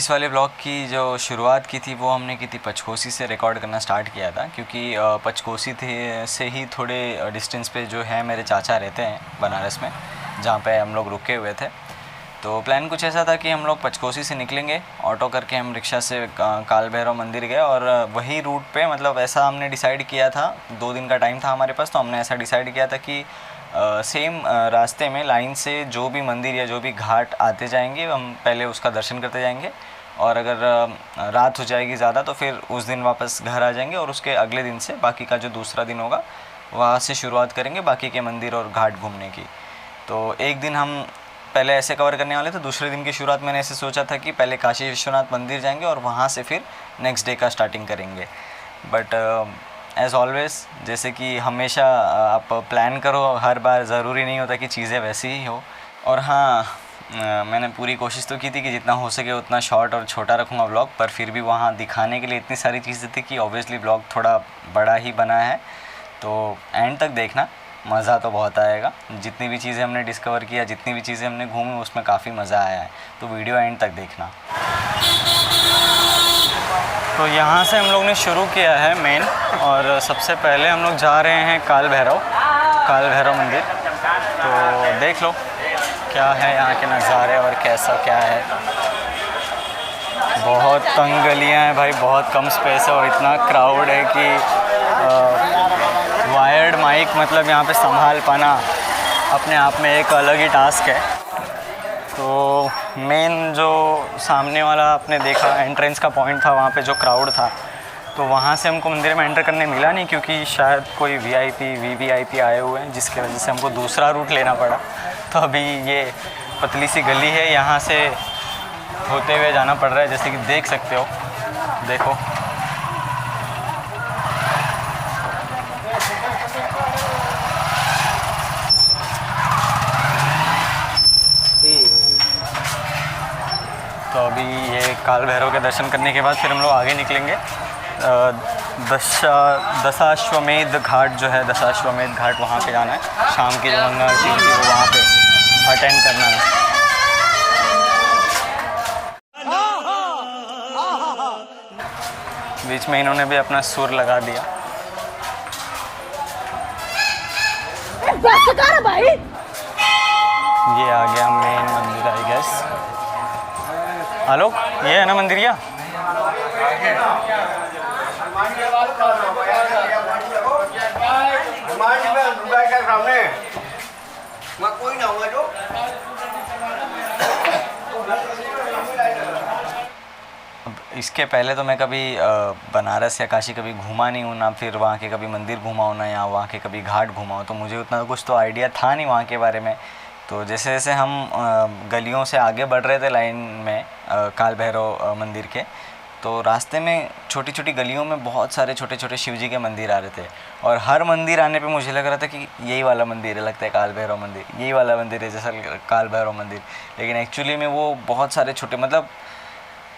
इस वाले ब्लॉग की जो शुरुआत की थी वो हमने की थी पंचकोसी से रिकॉर्ड करना स्टार्ट किया था, क्योंकि पंचकोसी थे से ही थोड़े डिस्टेंस पे जो है मेरे चाचा रहते हैं बनारस में, जहाँ पे हम लोग रुके हुए थे। तो प्लान कुछ ऐसा था कि हम लोग पंचकोसी से निकलेंगे, ऑटो करके हम रिक्शा से काल भैरव मंदिर गए और वही रूट पे मतलब ऐसा हमने डिसाइड किया था। 2 दिन का टाइम था हमारे पास, तो हमने ऐसा डिसाइड किया था कि सेम रास्ते में लाइन से जो भी मंदिर या जो भी घाट आते जाएंगे हम पहले उसका दर्शन करते जाएंगे, और अगर रात हो जाएगी ज़्यादा तो फिर उस दिन वापस घर आ जाएंगे और उसके अगले दिन से बाकी का जो दूसरा दिन होगा वहाँ से शुरुआत करेंगे बाकी के मंदिर और घाट घूमने की। तो एक दिन हम पहले ऐसे कवर करने वाले थे, दूसरे दिन की शुरुआत मैंने ऐसे सोचा था कि पहले काशी विश्वनाथ मंदिर जाएंगे और वहाँ से फिर नेक्स्ट डे का स्टार्टिंग करेंगे। बट एज़ ऑलवेज़, जैसे कि हमेशा आप प्लान करो, हर बार ज़रूरी नहीं होता कि चीज़ें वैसी ही हो। और हाँ, मैंने पूरी कोशिश तो की थी कि जितना हो सके उतना शॉर्ट और छोटा रखूँगा व्लॉग, पर फिर भी वहाँ दिखाने के लिए इतनी सारी चीज़ें थी कि ऑब्वियसली व्लॉग थोड़ा बड़ा ही बना है। तो एंड तक देखना, मज़ा तो बहुत आएगा। जितनी भी चीज़ें हमने डिस्कवर किया, जितनी भी चीज़ें हमने घूमी, उसमें काफ़ी मज़ा आया है, तो वीडियो एंड तक देखना। तो यहाँ से हम लोग ने शुरू किया है मेन, और सबसे पहले हम लोग जा रहे हैं काल भैरव मंदिर। तो देख लो क्या है यहाँ के नज़ारे और कैसा क्या है। बहुत तंग गलियाँ हैं भाई, बहुत कम स्पेस है और इतना क्राउड है कि वायर्ड माइक मतलब यहाँ पे संभाल पाना अपने आप में एक अलग ही टास्क है। तो मेन जो सामने वाला आपने देखा एंट्रेंस का पॉइंट था, वहाँ पे जो क्राउड था, तो वहाँ से हमको मंदिर में एंटर करने मिला नहीं, क्योंकि शायद कोई वीवीआईपी आए हुए हैं, जिसकी वजह से हमको दूसरा रूट लेना पड़ा। तो अभी ये पतली सी गली है, यहाँ से होते हुए जाना पड़ रहा है, जैसे कि देख सकते हो। देखो तो अभी ये काल भैरव के दर्शन करने के बाद फिर हम लोग आगे निकलेंगे। दशाश्वमेध घाट जो है, दशाश्वमेध घाट, वहाँ पे जाना है। शाम की जो गंगा आरती होती है वो वहाँ पे अटेंड करना है। बीच में इन्होंने भी अपना सुर लगा दिया। ये आ गया मेन मंदिर आई गेस। हेलो, ये है ना मंदिरिया? इसके पहले तो मैं कभी बनारस या काशी कभी घूमा नहीं हूँ, ना फिर वहाँ के कभी मंदिर घूमा हूँ, ना या वहाँ के कभी घाट घूमा हूँ, तो मुझे उतना कुछ तो आइडिया था नहीं वहाँ के बारे में। तो जैसे जैसे हम गलियों से आगे बढ़ रहे थे लाइन में काल भैरव मंदिर के, तो रास्ते में छोटी छोटी गलियों में बहुत सारे छोटे छोटे शिव जी के मंदिर आ रहे थे, और हर मंदिर आने पे मुझे लग रहा था कि यही वाला मंदिर है, लगता है काल भैरव मंदिर, यही वाला मंदिर है जैसा काल भैरव मंदिर। लेकिन एक्चुअली में वो बहुत सारे छोटे, मतलब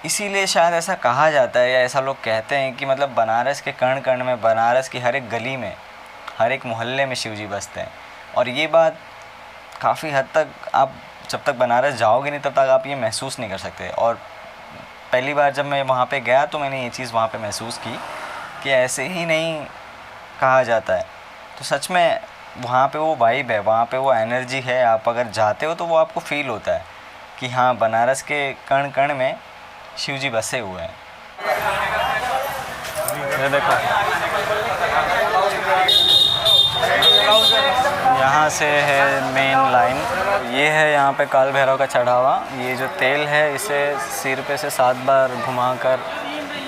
इसीलिए शायद ऐसा कहा जाता है या ऐसा लोग कहते हैं कि मतलब बनारस के कण कण में, बनारस की हर एक गली में, हर एक मोहल्ले में शिव जी बसते हैं। और ये बात काफ़ी हद तक आप जब तक बनारस जाओगे नहीं तब तक आप ये महसूस नहीं कर सकते। और पहली बार जब मैं वहाँ पे गया तो मैंने ये चीज़ वहाँ पे महसूस की कि ऐसे ही नहीं कहा जाता है। तो सच में वहाँ पे वो वाइब है, वहाँ पे वो एनर्जी है। आप अगर जाते हो तो वो आपको फील होता है कि हाँ, बनारस के कण कण में शिव जी बसे हुए हैं। ये देखो, यहाँ से है मेन लाइन, ये है यहाँ पे काल भैरव का चढ़ावा। ये जो तेल है इसे सिर पे से 7 बार घुमाकर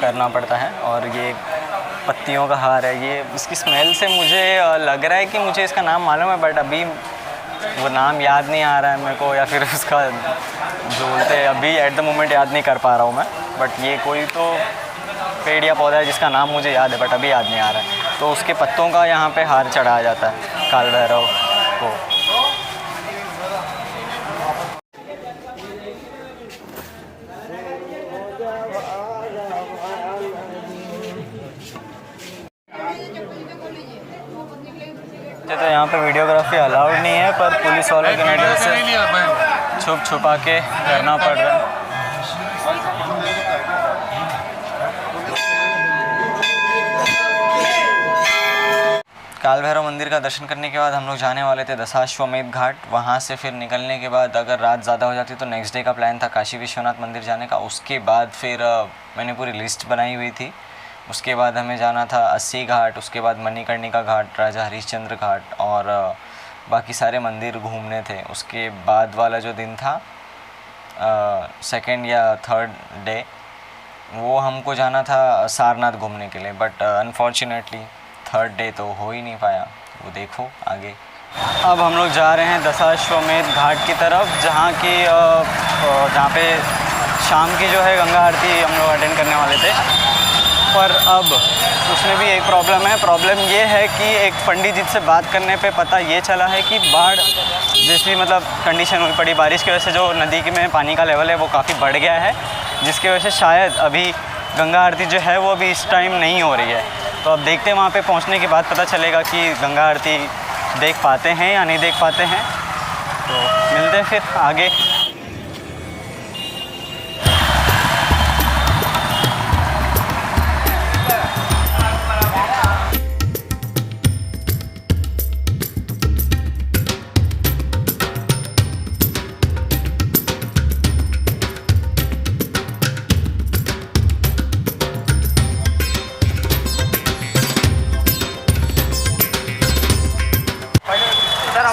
करना पड़ता है, और ये पत्तियों का हार है। ये इसकी स्मेल से मुझे लग रहा है कि मुझे इसका नाम मालूम है, बट अभी वो नाम याद नहीं आ रहा है मेरे को, या फिर उसका जो बोलते हैं अभी एट द मोमेंट याद नहीं कर पा रहा हूँ मैं। बट ये कोई तो पेड़ या पौधा है जिसका नाम मुझे याद है, बट अभी याद नहीं आ रहा है। तो उसके पत्तों का यहाँ पे हार चढ़ाया जाता है काल भैरव को। तो यहाँ पे वीडियोग्राफी अलाउड नहीं है, पर पुलिस वालों के नज़र से छुप छुपा के करना पड़ रहा है। काल भैरव मंदिर का दर्शन करने के बाद हम लोग जाने वाले थे दशाश्वमेध घाट। वहाँ से फिर निकलने के बाद अगर रात ज़्यादा हो जाती तो नेक्स्ट डे का प्लान था काशी विश्वनाथ मंदिर जाने का। उसके बाद फिर मैंने पूरी लिस्ट बनाई हुई थी। उसके बाद हमें जाना था अस्सी घाट, उसके बाद मणिकर्णिका घाट, राजा हरिश्चंद्र घाट और बाकी सारे मंदिर घूमने थे। उसके बाद वाला जो दिन था सेकेंड या थर्ड डे, वो हमको जाना था सारनाथ घूमने के लिए, बट अनफॉर्चुनेटली थर्ड डे तो हो ही नहीं पाया। वो देखो आगे। अब हम लोग जा रहे हैं दशाश्वमेध घाट की तरफ, जहाँ जहाँ पे शाम की जो है गंगा आरती हम लोग अटेंड करने वाले थे। पर अब उसमें भी एक प्रॉब्लम है। प्रॉब्लम ये है कि एक पंडित जी से बात करने पे पता ये चला है कि बाढ़ जैसी मतलब कंडीशन हुई पड़ी, बारिश की वजह से जो नदी में पानी का लेवल है वो काफ़ी बढ़ गया है, जिसकी वजह से शायद अभी गंगा आरती जो है वो अभी इस टाइम नहीं हो रही है। तो अब देखते हैं, वहाँ पे पहुँचने के बाद पता चलेगा कि गंगा आरती देख पाते हैं या नहीं देख पाते हैं। तो मिलते हैं फिर आगे।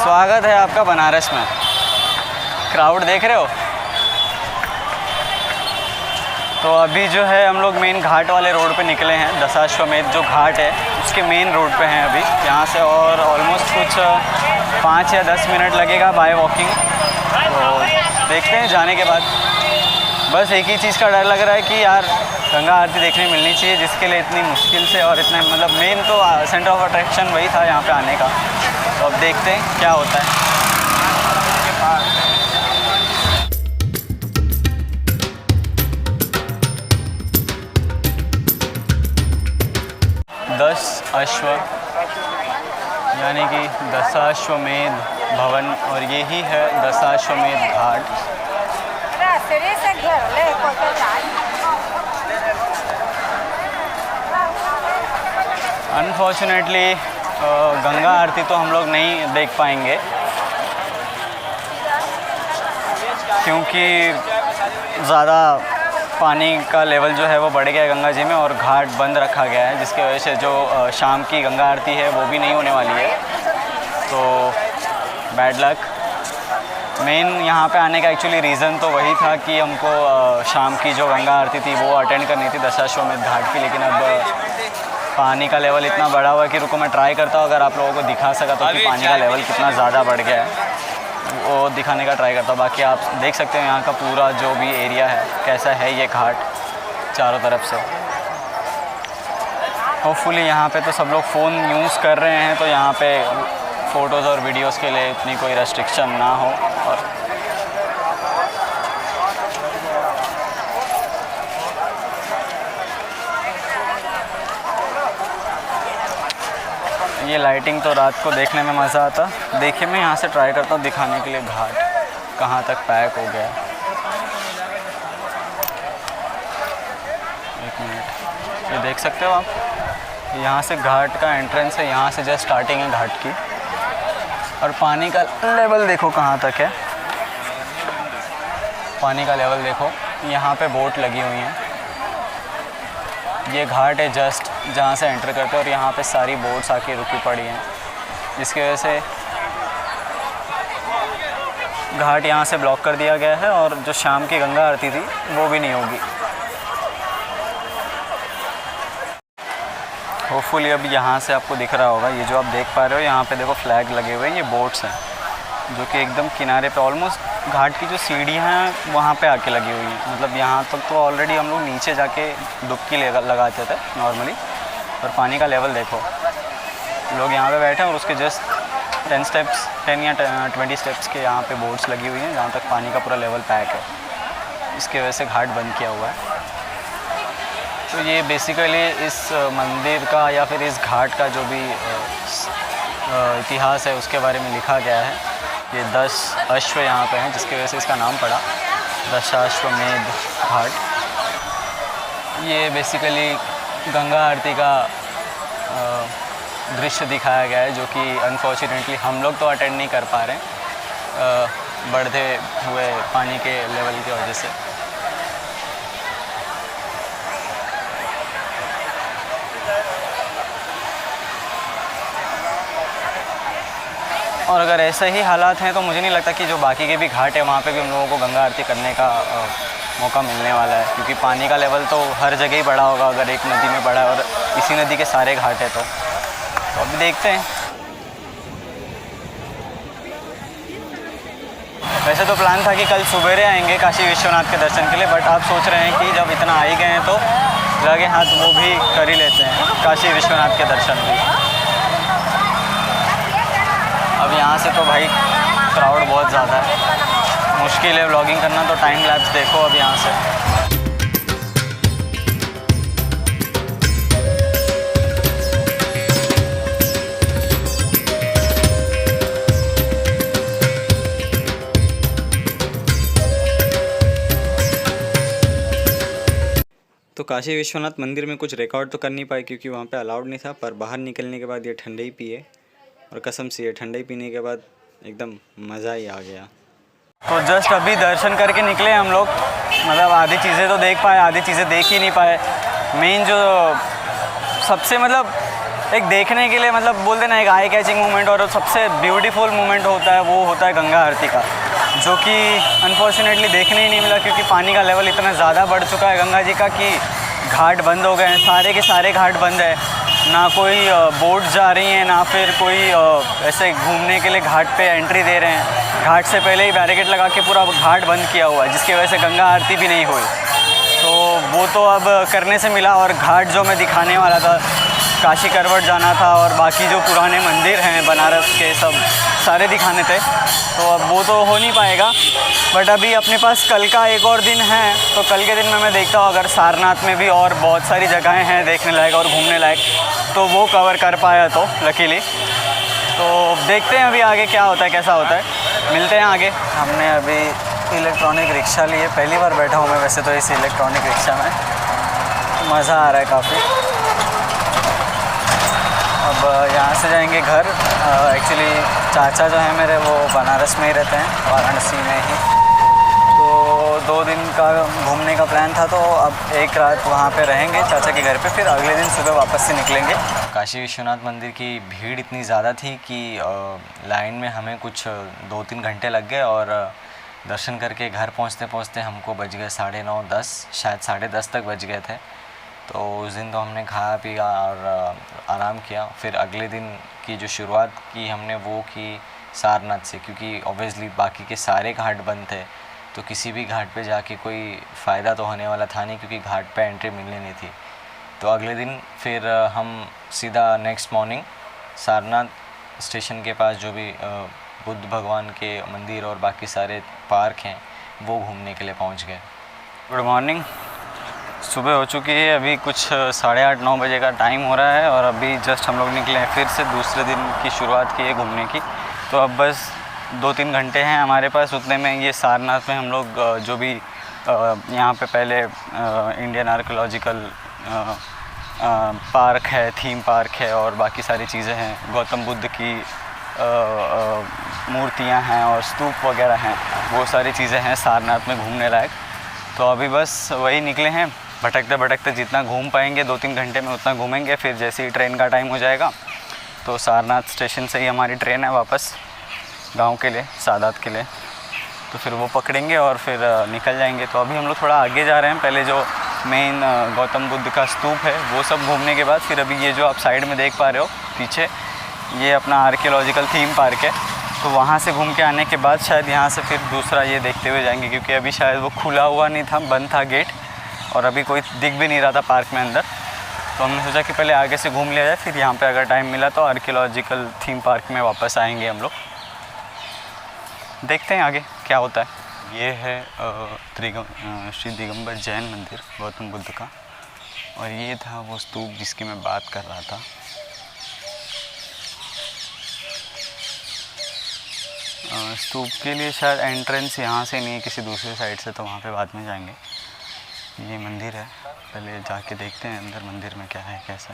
स्वागत है आपका बनारस में। क्राउड देख रहे हो। तो अभी जो है हम लोग मेन घाट वाले रोड पे निकले हैं। दशाश्वमेध जो घाट है उसके मेन रोड पे हैं अभी यहाँ से, और ऑलमोस्ट कुछ 5 या 10 मिनट लगेगा बाय वॉकिंग। तो देखते हैं जाने के बाद। बस एक ही चीज़ का डर लग रहा है कि यार गंगा आरती देखने मिलनी चाहिए, जिसके लिए इतनी मुश्किल से और इतने मतलब मेन तो सेंटर ऑफ अट्रैक्शन वही था यहाँ पे आने का। तो अब देखते हैं क्या होता है। 10 अश्व यानी कि दशाश्वमेध भवन, और यही है दशाश्वमेध घाट। अनफॉर्चुनेटली गंगा आरती तो हम लोग नहीं देख पाएंगे, क्योंकि ज़्यादा पानी का लेवल जो है वो बढ़ गया है गंगा जी में, और घाट बंद रखा गया है, जिसकी वजह से जो शाम की गंगा आरती है वो भी नहीं होने वाली है। तो बैड लक। मेन यहाँ पे आने का एक्चुअली रीज़न तो वही था कि हमको शाम की जो गंगा आरती थी वो अटेंड करनी थी दशाश्वमेध घाट की, लेकिन अब पानी का लेवल इतना बढ़ा हुआ है कि रुको मैं ट्राई करता हूँ अगर आप लोगों को दिखा सका तो कि पानी का लेवल कितना ज़्यादा बढ़ गया है, वो दिखाने का ट्राई करता हूँ। बाकी आप देख सकते हो यहाँ का पूरा जो भी एरिया है कैसा है ये घाट चारों तरफ से। होपफुली यहाँ पे तो सब लोग फ़ोन यूज़ कर रहे हैं, तो यहाँ पे फ़ोटोज़ और वीडियोज़ के लिए इतनी कोई रेस्ट्रिक्शन ना हो। और ये लाइटिंग तो रात को देखने में मज़ा आता। देखिए मैं यहाँ से ट्राई करता हूँ दिखाने के लिए घाट कहाँ तक पैक हो गया। एक मिनट, ये देख सकते हो आप, यहाँ से घाट का एंट्रेंस है, यहाँ से जस्ट स्टार्टिंग है घाट की। और पानी का लेवल देखो कहाँ तक है। पानी का लेवल देखो, यहाँ पे बोट लगी हुई हैं। ये घाट है जस्ट जहाँ से एंटर करते हैं, और यहाँ पे सारी बोट्स आके रुकी पड़ी हैं, जिसकी वजह से घाट यहाँ से ब्लॉक कर दिया गया है, और जो शाम की गंगा आरती थी वो भी नहीं होगी। होपफुली अब यहाँ से आपको दिख रहा होगा, ये जो आप देख पा रहे हो यहाँ पे देखो फ्लैग लगे हुए हैं, ये बोट्स हैं जो कि एकदम किनारे पे ऑलमोस्ट घाट की जो सीढ़ियाँ हैं वहाँ पे आके लगी हुई हैं। मतलब यहाँ तक तो ऑलरेडी हम लोग नीचे जाके डुबकी लगाते थे नॉर्मली। और पानी का लेवल देखो, लोग यहाँ पे बैठे हैं और उसके जस्ट 10 या 20 स्टेप्स के यहाँ पे बोट्स लगी हुई हैं, जहाँ तक पानी का पूरा लेवल पैक है। इसकी वजह से घाट बंद किया हुआ है। तो ये बेसिकली इस मंदिर का या फिर इस घाट का जो भी इतिहास है उसके बारे में लिखा गया है। ये 10 अश्व यहाँ पे हैं, जिसकी वजह से इसका नाम पड़ा दशाश्वमेध घाट। ये बेसिकली गंगा आरती का दृश्य दिखाया गया है, जो कि अनफॉर्चुनेटली हम लोग तो अटेंड नहीं कर पा रहे हैं बढ़ते हुए पानी के लेवल की वजह से। और अगर ऐसे ही हालात हैं तो मुझे नहीं लगता कि जो बाकी के भी घाट है वहाँ पे भी हम लोगों को गंगा आरती करने का मौका मिलने वाला है, क्योंकि पानी का लेवल तो हर जगह ही बढ़ा होगा अगर एक नदी में बढ़ा है और इसी नदी के सारे घाट है तो अभी देखते हैं। वैसे तो प्लान था कि कल सुबेरे आएंगे काशी विश्वनाथ के दर्शन के लिए, बट आप सोच रहे हैं कि जब इतना आ ही गए हैं तो लगे हाथ वो भी कर ही लेते हैं काशी विश्वनाथ के दर्शन भी। अब यहाँ से तो भाई क्राउड बहुत ज़्यादा है, मुश्किल है व्लॉगिंग करना, तो टाइम लैप्स देखो अब यहाँ से। तो काशी विश्वनाथ मंदिर में कुछ रिकॉर्ड तो कर नहीं पाए क्योंकि वहाँ पे अलाउड नहीं था, पर बाहर निकलने के बाद ये ठंडे ही पिए और कसम से ये ठंडे पीने के बाद एकदम मज़ा ही आ गया। तो जस्ट अभी दर्शन करके निकले हम लोग, मतलब आधी चीज़ें तो देख पाए, आधी चीज़ें देख ही नहीं पाए। मेन जो सबसे मतलब एक देखने के लिए मतलब बोलते ना एक आई कैचिंग मोमेंट और सबसे ब्यूटीफुल मोमेंट होता है वो होता है गंगा आरती का, जो कि अनफॉर्चुनेटली देखने ही नहीं मिला क्योंकि पानी का लेवल इतना ज़्यादा बढ़ चुका है गंगा जी का कि घाट बंद हो गए हैं, सारे के सारे घाट बंद है, ना कोई बोट जा रही हैं ना फिर कोई ऐसे घूमने के लिए घाट पे एंट्री दे रहे हैं। घाट से पहले ही बैरिकेड लगा के पूरा घाट बंद किया हुआ है, जिसकी वजह से गंगा आरती भी नहीं हुई। तो वो तो अब करने से मिला, और घाट जो मैं दिखाने वाला था काशी करवट जाना था और बाकी जो पुराने मंदिर हैं बनारस के सब सारे दिखाने थे, तो अब वो तो हो नहीं पाएगा। बट अभी अपने पास कल का एक और दिन है, तो कल के दिन में मैं देखता हूँ अगर सारनाथ में भी और बहुत सारी जगहें हैं देखने लायक और घूमने लायक, तो वो कवर कर पाया तो लकीली। तो देखते हैं अभी आगे क्या होता है कैसा होता है, मिलते हैं आगे। हमने अभी इलेक्ट्रॉनिक रिक्शा लिए, पहली बार बैठा हूँ मैं वैसे तो इस इलेक्ट्रॉनिक रिक्शा में, मज़ा आ रहा है काफ़ी। अब यहाँ से जाएंगे घर। एक्चुअली चाचा जो हैं मेरे वो बनारस में ही रहते हैं, वाराणसी में ही, तो 2 दिन का घूमने का प्लान था, तो अब एक रात वहाँ पे रहेंगे चाचा के घर पे, फिर अगले दिन सुबह वापस से निकलेंगे। काशी विश्वनाथ मंदिर की भीड़ इतनी ज़्यादा थी कि लाइन में हमें कुछ 2-3 घंटे लग गए और दर्शन करके घर पहुँचते पहुँचते हमको बज गए 9:30 10, शायद 10:30 तक बज गए थे। तो उस दिन तो हमने खाया पिया और आराम किया। फिर अगले दिन की जो शुरुआत की हमने वो की सारनाथ से, क्योंकि ऑब्वियसली बाकी के सारे घाट बंद थे, तो किसी भी घाट पे जाके कोई फ़ायदा तो होने वाला था नहीं क्योंकि घाट पे एंट्री मिलनी नहीं थी। तो अगले दिन फिर हम सीधा नेक्स्ट मॉर्निंग सारनाथ स्टेशन के पास जो भी बुद्ध भगवान के मंदिर और बाकी सारे पार्क हैं वो घूमने के लिए पहुंच गए। गुड मॉर्निंग, सुबह हो चुकी है, अभी कुछ 8:30-9 बजे का टाइम हो रहा है और अभी जस्ट हम लोग निकले हैं फिर से दूसरे दिन की शुरुआत की है घूमने की। तो अब बस 2-3 घंटे हैं हमारे पास, उतने में ये सारनाथ में हम लोग जो भी यहाँ पे पहले इंडियन आर्कियोलॉजिकल पार्क है, थीम पार्क है और बाकी सारी चीज़ें हैं, गौतम बुद्ध की मूर्तियाँ हैं और स्तूप वगैरह हैं, वो सारी चीज़ें हैं सारनाथ में घूमने लायक। तो अभी बस वही निकले हैं, भटकते भटकते जितना घूम पाएंगे 2-3 घंटे में उतना घूमेंगे। फिर जैसे ही ट्रेन का टाइम हो जाएगा तो सारनाथ स्टेशन से ही हमारी ट्रेन है वापस गांव के लिए, सादात के लिए, तो फिर वो पकड़ेंगे और फिर निकल जाएंगे। तो अभी हम लोग थोड़ा आगे जा रहे हैं, पहले जो मेन गौतम बुद्ध का स्तूप है वो सब घूमने के बाद फिर अभी ये जो आप साइड में देख पा रहे हो पीछे, ये अपना आर्कियोलॉजिकल थीम पार्क है, तो वहाँ से घूम के आने के बाद शायद यहाँ से फिर दूसरा ये देखते हुए जाएंगे, क्योंकि अभी शायद वो खुला हुआ नहीं था, बंद था गेट और अभी कोई दिख भी नहीं रहा था पार्क में अंदर। तो हमने सोचा कि पहले आगे से घूम लिया जाए, फिर यहाँ पे अगर टाइम मिला तो आर्कियोलॉजिकल थीम पार्क में वापस आएंगे हम लोग। देखते हैं आगे क्या होता है। ये है श्री दिगंबर जैन मंदिर गौतम बुद्ध का, और ये था वो स्तूप जिसकी मैं बात कर रहा था। स्तूप के लिए शायद एंट्रेंस यहाँ से नहीं है, किसी दूसरे साइड से, तो वहाँ पे बाद में जाएंगे। ये मंदिर है, पहले जाके देखते हैं अंदर मंदिर में क्या है कैसा।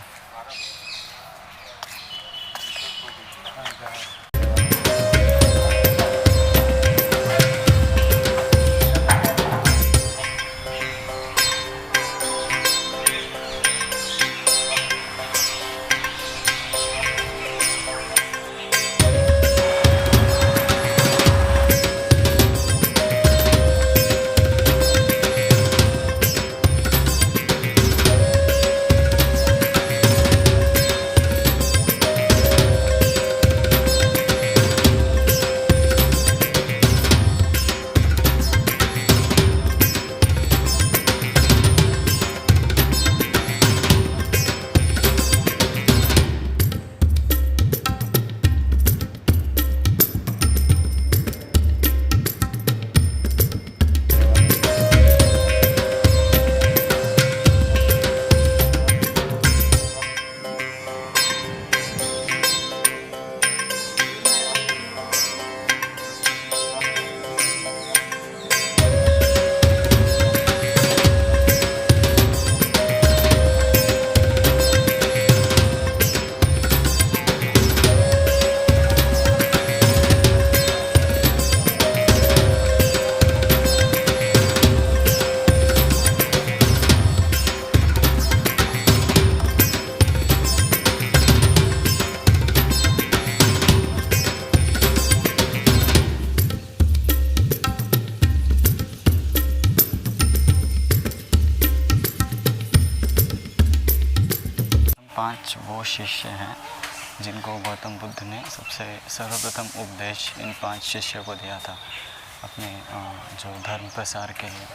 5 वो शिष्य हैं जिनको गौतम बुद्ध ने सबसे सर्वप्रथम उपदेश इन 5 शिष्यों को दिया था अपने जो धर्म प्रसार के लिए।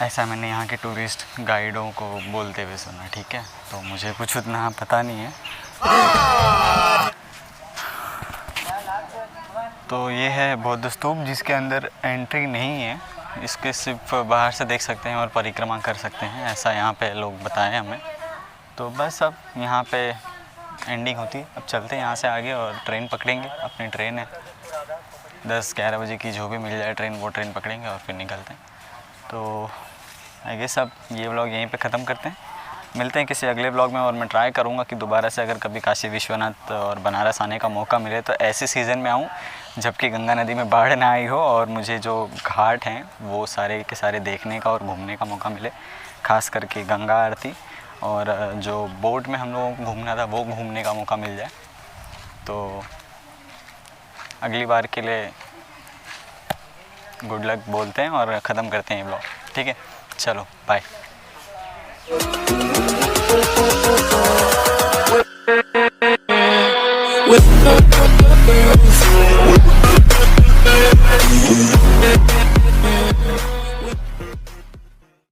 ऐसा मैंने यहाँ के टूरिस्ट गाइडों को बोलते हुए सुना, ठीक है, तो मुझे कुछ उतना पता नहीं है। तो ये है बौद्ध स्तूप जिसके अंदर एंट्री नहीं है, इसके सिर्फ बाहर से देख सकते हैं और परिक्रमा कर सकते हैं, ऐसा यहाँ पे लोग बताएं हमें। तो बस अब यहाँ पे एंडिंग होती है, अब चलते हैं यहाँ से आगे और ट्रेन पकड़ेंगे। अपनी ट्रेन है 10-11 बजे की, जो भी मिल जाए ट्रेन वो ट्रेन पकड़ेंगे और फिर निकलते हैं। तो आई गेस अब ये व्लॉग यहीं पे ख़त्म करते हैं, मिलते हैं किसी अगले व्लॉग में। और मैं ट्राई करूँगा कि दोबारा से अगर कभी काशी विश्वनाथ और बनारस आने का मौका मिले तो ऐसे सीज़न में आऊँ जबकि गंगा नदी में बाढ़ ना आई हो और मुझे जो घाट हैं वो सारे के सारे देखने का और घूमने का मौका मिले, ख़ास करके गंगा आरती और जो बोट में हम लोगों को घूमना था वो घूमने का मौका मिल जाए। तो अगली बार के लिए गुड लक बोलते हैं और ख़त्म करते हैं ये व्लॉग, ठीक है, चलो बाय।